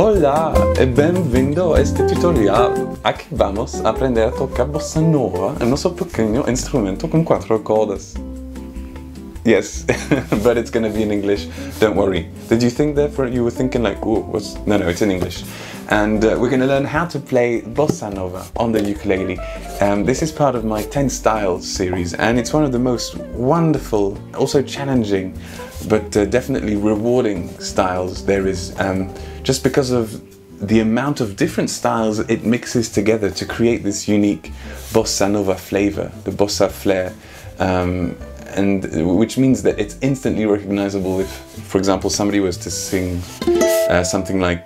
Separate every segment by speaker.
Speaker 1: Hola e bem-vindo a este tutorial. Aquí vamos a aprender a tocar bossa nova, el nuestro pequeño instrumento con 4 cuerdas. Yes, but it's gonna be in English, don't worry. Did you think that you were thinking like, oh, what's... No, it's in English. And we're gonna learn how to play bossa nova on the ukulele. This is part of my 10 styles series, and it's one of the most wonderful, also challenging, but definitely rewarding styles there is, just because of the amount of different styles it mixes together to create this unique bossa nova flavor, the bossa flair. And which means that it's instantly recognizable if, for example, somebody was to sing something like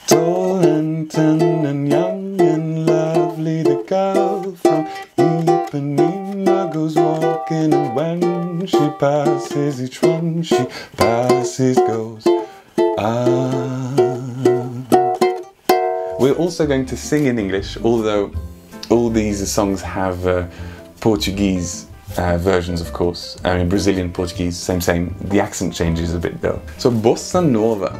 Speaker 1: tall and tan and young and lovely, the girl from Ipanema goes walking, and when she passes each one she passes goes ah. We're also going to sing in English, although all these songs have Portuguese versions, of course. I mean, Brazilian Portuguese, same. The accent changes a bit though. So bossa nova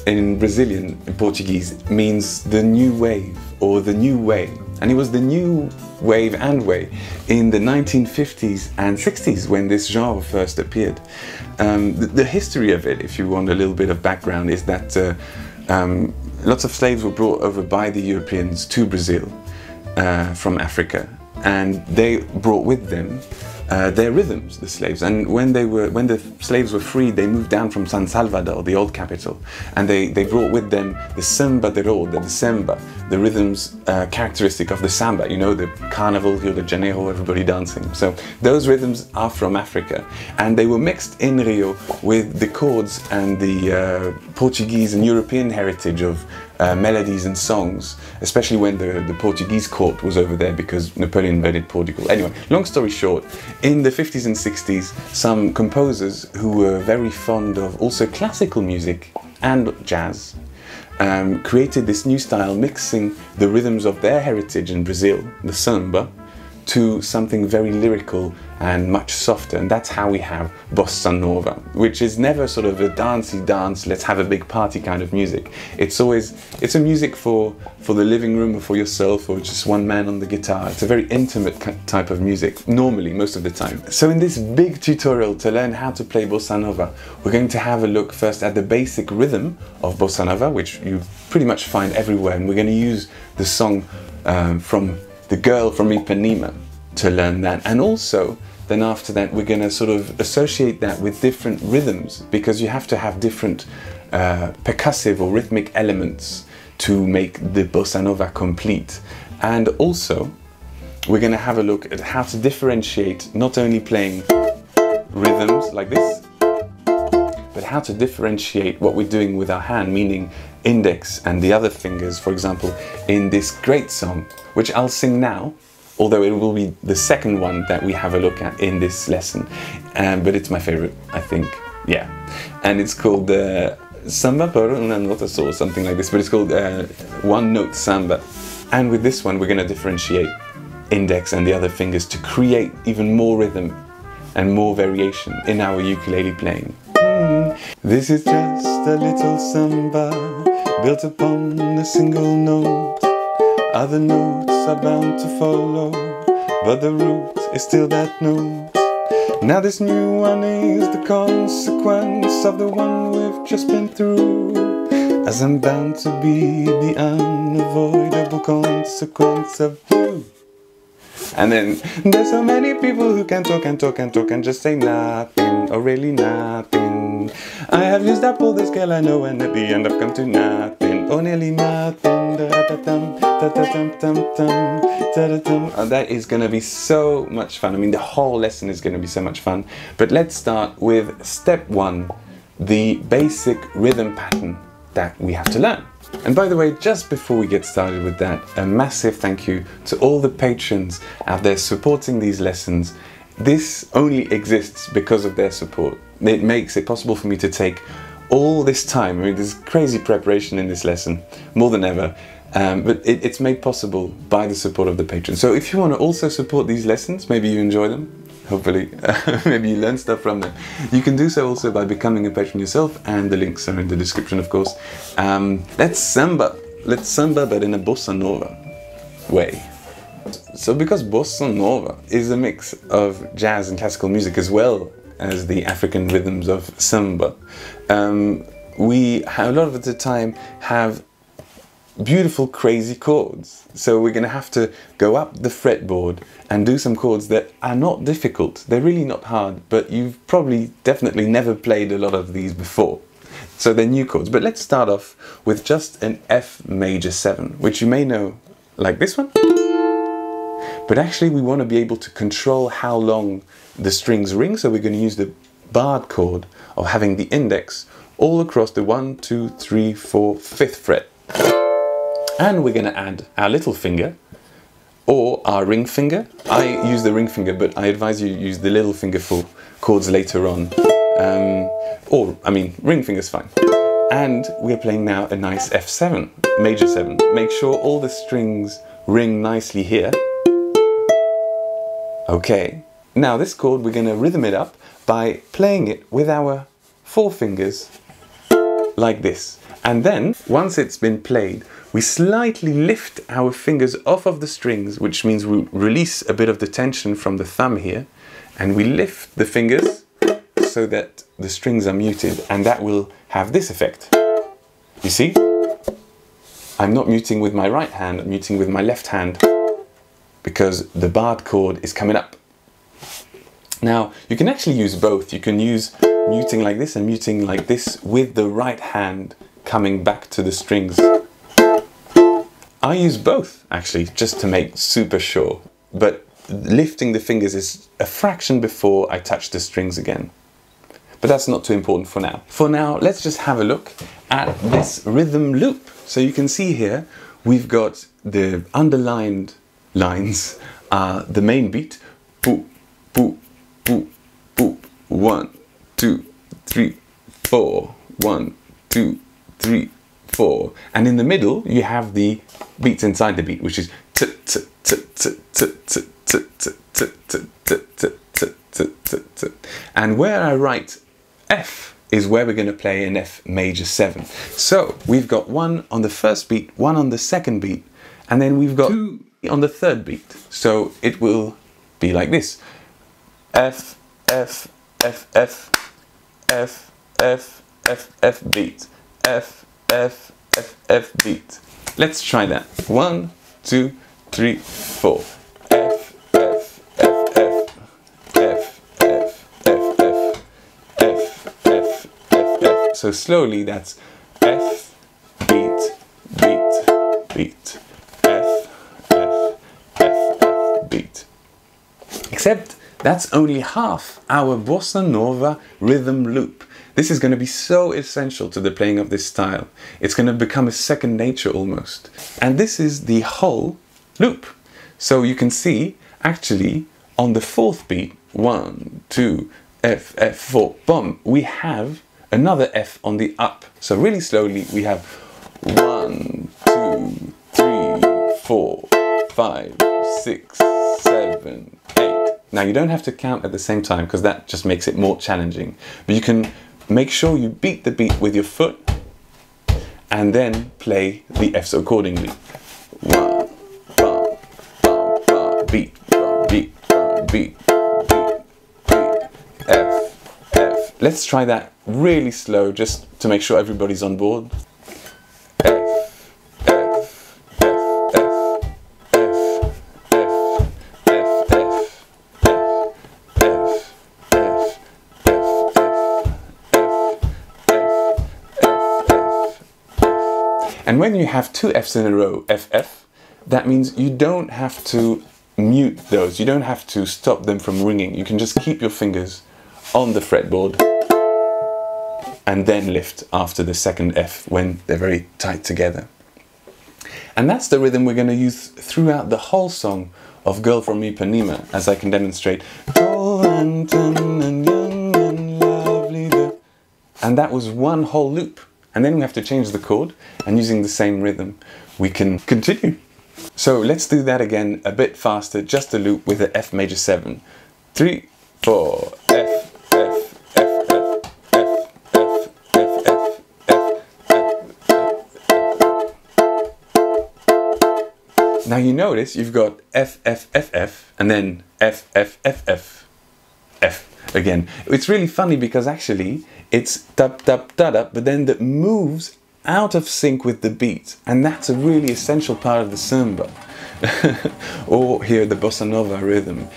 Speaker 1: in Brazilian, in Portuguese, means the new wave or the new way. And it was the new wave and way in the 1950s and 60s when this genre first appeared. The history of it, if you want a little bit of background, is that lots of slaves were brought over by the Europeans to Brazil from Africa, and they brought with them their rhythms, the slaves. And when the slaves were freed, they moved down from San Salvador, the old capital, and they brought with them the samba de roda, the samba, the rhythms characteristic of the samba, you know, the carnival, Rio de Janeiro, everybody dancing. So those rhythms are from Africa, and they were mixed in Rio with the chords and the Portuguese and European heritage of melodies and songs, especially when the Portuguese court was over there because Napoleon invaded Portugal. Anyway, long story short, in the 50s and 60s, some composers who were very fond of also classical music and jazz created this new style, mixing the rhythms of their heritage in Brazil, the samba, to something very lyrical and much softer, and that's how we have bossa nova, which is never sort of a dancey dance, let's have a big party kind of music. It's a music for the living room or for yourself or just one man on the guitar. It's a very intimate type of music, normally, most of the time. So in this big tutorial to learn how to play bossa nova, we're going to have a look first at the basic rhythm of bossa nova, which you pretty much find everywhere, and we're going to use the song from The Girl from Ipanema to learn that. And also, then after that, we're going to sort of associate that with different rhythms, because you have to have different percussive or rhythmic elements to make the bossa nova complete. And also, we're going to have a look at how to differentiate not only playing rhythms like this, but how to differentiate what we're doing with our hand, meaning index and the other fingers, for example, in this great song, which I'll sing now, although it will be the second one that we have a look at in this lesson. But it's my favorite, I think, yeah. And it's called Samba por una nota sola, something like this, but it's called One Note Samba. And with this one, we're going to differentiate index and the other fingers to create even more rhythm and more variation in our ukulele playing. This is just a little samba built upon a single note. Other notes are bound to follow, but the root is still that note. Now this new one is the consequence of the one we've just been through, as I'm bound to be the unavoidable consequence of you. And then there's so many people who can talk and just say nothing, or really nothing. I have used up all the scale I know, and at the end I've come to nothing, or nearly nothing. That is going to be so much fun. I mean, the whole lesson is going to be so much fun. But let's start with step 1, the basic rhythm pattern that we have to learn. And by the way, just before we get started with that, a massive thank you to all the patrons out there supporting these lessons. This only exists because of their support. It makes it possible for me to take all this time. I mean, there's crazy preparation in this lesson, more than ever. But it's made possible by the support of the patrons. So if you want to also support these lessons, maybe you enjoy them, hopefully. Maybe you learn stuff from them. You can do so also by becoming a patron yourself, and the links are in the description, of course. Let's samba. Let's samba, but in a bossa nova way. So because bossa nova is a mix of jazz and classical music as well as the African rhythms of samba, we a lot of the time have beautiful crazy chords. So we're going to have to go up the fretboard and do some chords that are not difficult. They're really not hard, but you've probably definitely never played a lot of these before. So they're new chords. But let's start off with just an F major 7, which you may know like this one. But actually we want to be able to control how long the strings ring, so we're going to use the barred chord of having the index all across the 1, 2, 3, 4, 5th fret. And we're going to add our little finger or our ring finger. I use the ring finger, but I advise you use the little finger for chords later on. Ring finger's fine. And we're playing now a nice F7, major 7. Make sure all the strings ring nicely here. Okay. Now this chord, we're going to rhythm it up by playing it with our 4 fingers like this. And then, once it's been played, we slightly lift our fingers off of the strings, which means we release a bit of the tension from the thumb here, and we lift the fingers so that the strings are muted, and that will have this effect. You see? I'm not muting with my right hand, I'm muting with my left hand, because the barred chord is coming up. Now, you can actually use both. You can use muting like this and muting like this with the right hand coming back to the strings. I use both, actually, just to make super sure. But lifting the fingers is a fraction before I touch the strings again. But that's not too important for now. For now, let's just have a look at this rhythm loop. So you can see here, we've got the underlined lines, the main beat, boo, boo, boo, boo, 1, 2, 3, 4, 1, 2, 3, 4, and in the middle you have the beats inside the beat, which is t t t t t t t t t t t t t, and where I write F is where we're going to play an F major 7. So we've got 1 on the first beat, 1 on the second beat, and then we've got 2 on the third beat. So it will be like this: F F F F F F F F beat, F F F F beat. Let's try that. 1, 2, 3, 4. F F F F F F F F F F F F. So slowly, that's F beat beat beat, F F F F beat. Except that's only half our bossa nova rhythm loop. This is going to be so essential to the playing of this style. It's going to become a second nature almost. And this is the whole loop. So you can see, actually, on the 4th beat, 1, 2, F, F, 4, boom, we have another F on the up. So really slowly, we have 1, 2, 3, 4, 5, 6, 7, 8. Now you don't have to count at the same time because that just makes it more challenging. But you can make sure you beat the beat with your foot and then play the Fs accordingly. 1, ba, ba, ba, beat, ba, beat, ba, beat, beat, beat, F, F. Let's try that really slow just to make sure everybody's on board. And when you have 2 Fs in a row, F, F, that means you don't have to mute those. You don't have to stop them from ringing. You can just keep your fingers on the fretboard and then lift after the second F when they're very tight together. And that's the rhythm we're going to use throughout the whole song of Girl from Ipanema, as I can demonstrate. Tall and tan and young and lovely. And that was one whole loop. And then we have to change the chord, and using the same rhythm, we can continue. So let's do that again a bit faster, just a loop with the F major 7. 3, 4, F, F, F, F, F, F, F, F, F. Now you notice you've got F, F, F, F, and then F, F, F, F, F again. It's really funny because actually it's tap, tap, da, da, but then that moves out of sync with the beat, and that's a really essential part of the samba. Or here the bossa nova rhythm.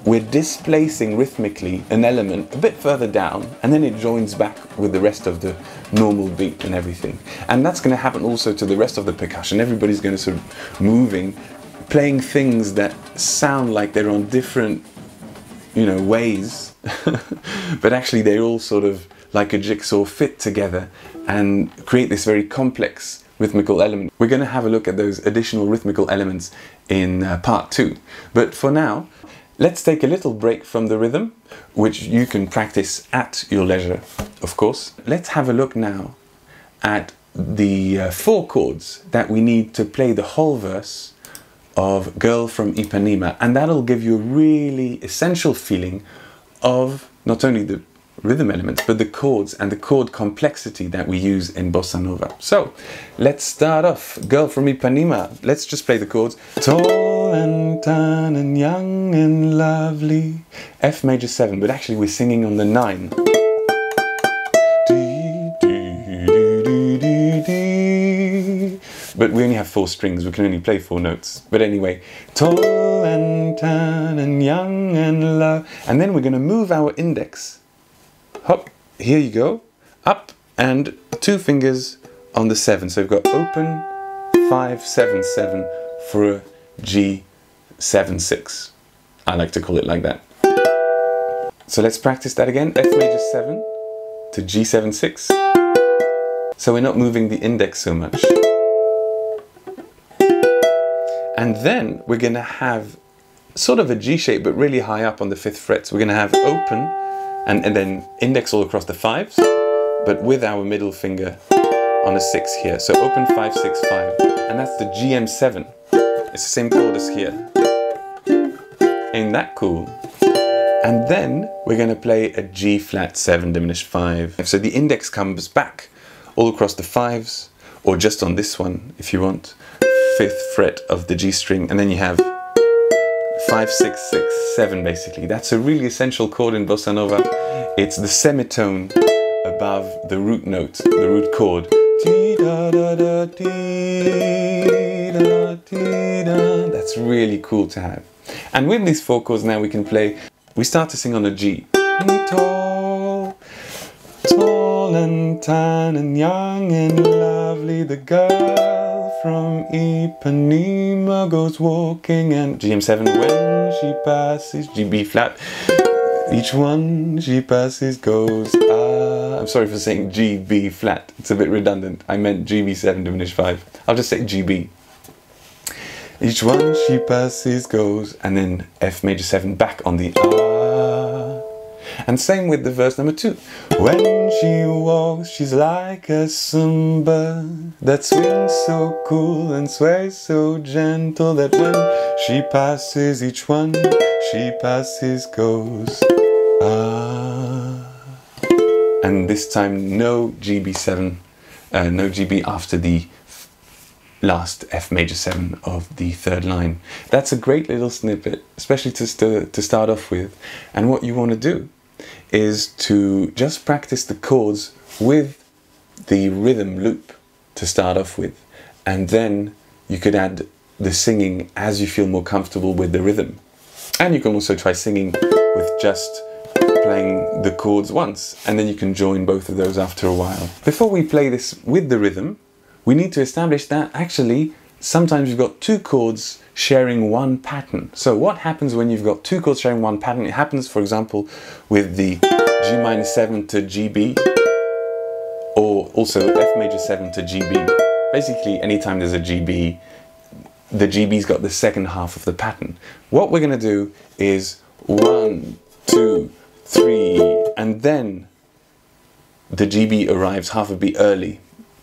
Speaker 1: We're displacing rhythmically an element a bit further down, and then it joins back with the rest of the normal beat and everything. And that's going to happen also to the rest of the percussion. Everybody's going to sort of moving, playing things that sound like they're on different, ways, but actually they're all sort of like a jigsaw fit together and create this very complex rhythmical element. We're going to have a look at those additional rhythmical elements in part 2. But for now, let's take a little break from the rhythm, which you can practice at your leisure, of course. Let's have a look now at the 4 chords that we need to play the whole verse of Girl from Ipanema, and that'll give you a really essential feeling of not only the rhythm elements, but the chords and the chord complexity that we use in bossa nova. So let's start off. Girl from Ipanema. Let's just play the chords. Tall and tan and young and lovely. F major 7, but actually we're singing on the 9. But we only have 4 strings, we can only play 4 notes. But anyway, tall and tan and young and love. And then we're going to move our index. Hop, here you go. Up and 2 fingers on the 7. So we've got open, 5, 7, 7 for a G, 7, 6. I like to call it like that. So let's practice that again. F major 7 to G, 7, 6. So we're not moving the index so much. And then we're going to have sort of a G shape, but really high up on the 5th fret. So we're going to have open and then index all across the 5s, but with our middle finger on a 6 here. So open 5, 6, 5. And that's the GM7. It's the same chord as here. Ain't that cool? And then we're going to play a G flat 7 diminished 5. So the index comes back all across the 5s, or just on this one if you want. 5th fret of the G string, and then you have 5, 6, 6, 7 basically. That's a really essential chord in bossa nova. It's the semitone above the root note, the root chord. That's really cool to have. And with these 4 chords now we start to sing on a G. Tall, tall and tan and young and lovely, the girl from Ipanema goes walking, and GM7 when she passes, G B flat, each one she passes goes I'm sorry for saying G B flat, it's a bit redundant. I meant GB7 diminished 5. I'll just say GB. Each one she passes goes, and then F major 7 back on the And same with the verse number 2. When she walks, she's like a samba that swings so cool and sways so gentle that when she passes, each one she passes goes And this time no GB7, no GB after the last F major 7 of the 3rd line. That's a great little snippet, especially to start off with. And what you want to do is to just practice the chords with the rhythm loop to start off with, and then you could add the singing as you feel more comfortable with the rhythm. And you can also try singing with just playing the chords once, and then you can join both of those after a while. Before we play this with the rhythm, we need to establish that actually sometimes you've got 2 chords sharing one pattern. So what happens when you've got 2 chords sharing one pattern? It happens, for example, with the G minor 7 to GB, or also F major 7 to GB. Basically, anytime there's a GB, the GB's got the 2nd half of the pattern. What we're going to do is 1, 2, 3, and then the GB arrives half a beat early.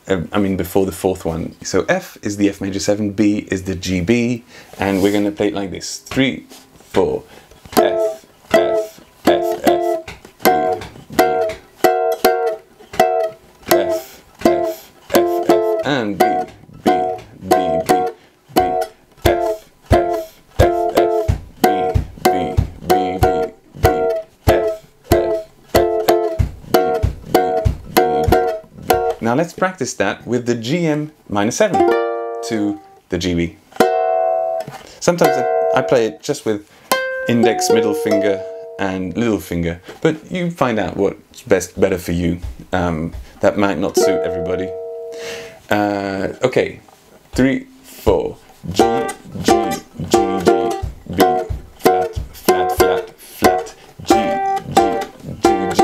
Speaker 1: Before the 4th one. So F is the F major 7, B is the GB, and we're going to play it like this. 3, 4, F, F, and B, B, B, B, B, F, F, F, F, B, B, B, B, B, F, F, F, F, B, B, B, B. Now let's practice that with the GM minor 7 to the GB. Sometimes I play it just with index, middle finger and little finger, but you find out what's better for you. That might not suit everybody. Okay, 3, 4, G, G, G, G, B, flat, flat, flat, flat, G, G, G, G,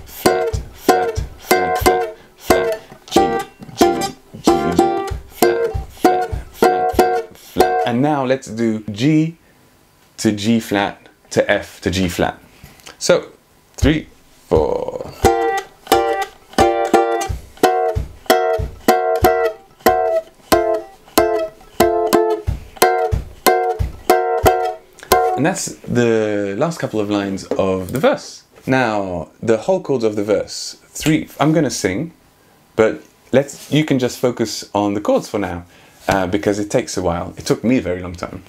Speaker 1: flat, flat, flat, flat, flat, G, G, G, G, flat, flat, flat, flat, flat. And now let's do G to G flat to F to G flat. So 3, 4. And that's the last couple of lines of the verse. Now, the whole chords of the verse. 3, I'm going to sing, but you can just focus on the chords for now, because it takes a while. It took me a very long time.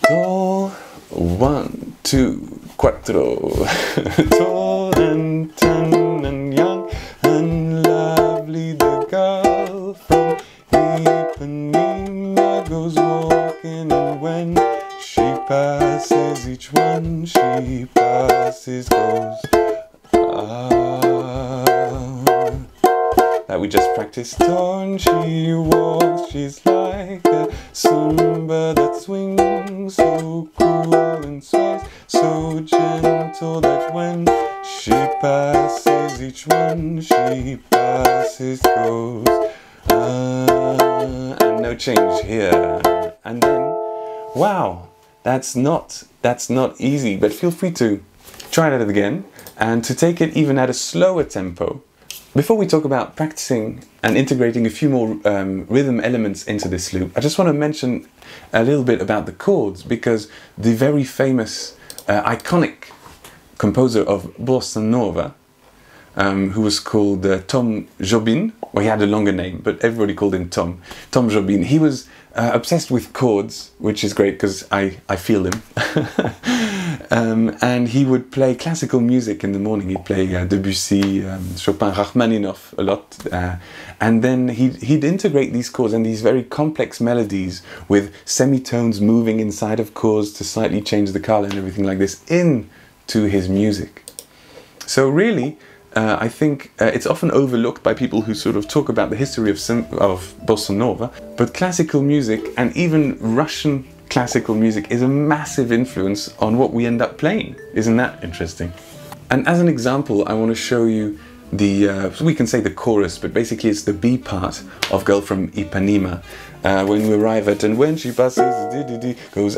Speaker 1: Do, 1, 2, 4. Tall and tan and young and lovely, the girl from Ipanema goes walking, and when she passes, each one she passes goes that we just practiced. Torn she walks, she's like a samba that swings, so cool and sways, so gentle that when she passes, each one she passes goes and no change here. And then, wow, that's not easy, but feel free to try that again and to take it even at a slower tempo. Before we talk about practicing and integrating a few more rhythm elements into this loop, I just want to mention a little bit about the chords, because the very famous, iconic composer of Bossa Nova, who was called Tom Jobim, well, he had a longer name, but everybody called him Tom Jobim. He was obsessed with chords, which is great because I feel him. And he would play classical music in the morning. He'd play Debussy, Chopin, Rachmaninoff a lot. And then he'd integrate these chords and these very complex melodies with semitones moving inside of chords to slightly change the color and everything like this into his music. So really, I think it's often overlooked by people who sort of talk about the history of Bossa Nova, but classical music and even Russian classical music is a massive influence on what we end up playing. Isn't that interesting? And as an example, I want to show you the, we can say the chorus, but basically it's the B part of Girl from Ipanema. When we arrive at, and when she passes, goes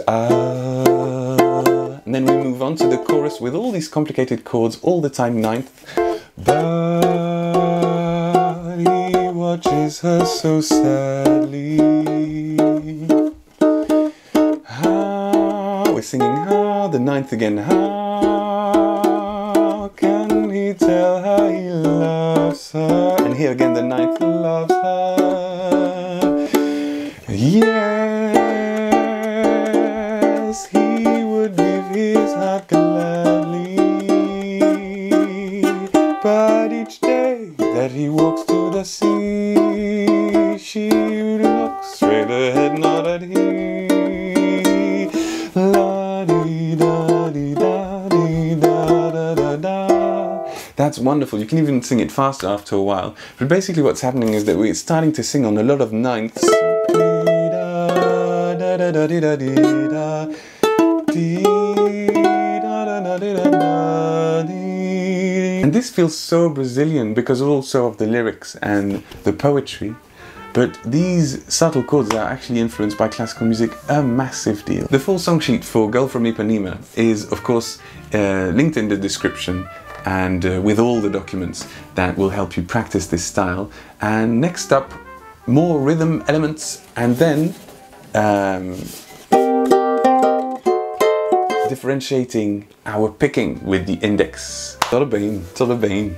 Speaker 1: and then we move on to the chorus with all these complicated chords, all the time ninth. But he watches her so sadly. We're singing how, the ninth again, how can he tell how he loves her? And here again the ninth loves her. Yes, he would give his heart gladly, but each day that he walks to the sea, she looks straight ahead, not at him. That's wonderful. You can even sing it faster after a while. But basically what's happening is that we're starting to sing on a lot of ninths. And this feels so Brazilian because also of the lyrics and the poetry. But these subtle chords are actually influenced by classical music a massive deal. The full song sheet for Girl from Ipanema is, of course, linked in the description, and with all the documents that will help you practice this style. And next up, more rhythm elements, and then differentiating our picking with the index. Jobim, Jobim.